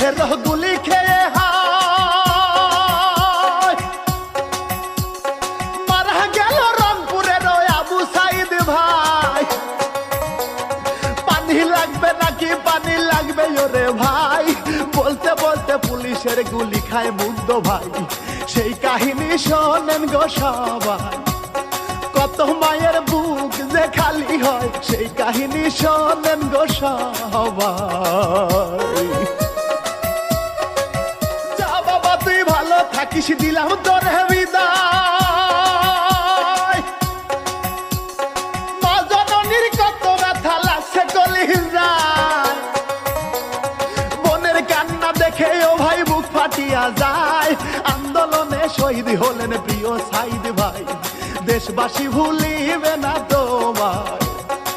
পুলিশের গুলি খেয়ে হায় মারা গেল রংপুরের আবু সাইদ ভাই। পানি লাগবে নাকি পানি লাগবে ওরে ভাই, বলতে বলতে পুলিশের গুলি খায় মুগ্ধ ভাই। সেই কাহিনী শোনেন গো সবাই, কত মায়ের বুক যে খালি হয়, সেই কাহিনী শোনেন গো সবাই। যা বাবা তুই ভালো থাকিস, দিলাম তোর বিদায়। মা জননীর কত ব্যথা লাগছে কলিজায়, বোনের কান্না দেখে ও ভাই বুক ফাটিয়া যায়। আন্দোলনে শহীদ হলেন প্রিয় সাইদ ভাই, দেশবাসী ভুলিবে না তোমায়।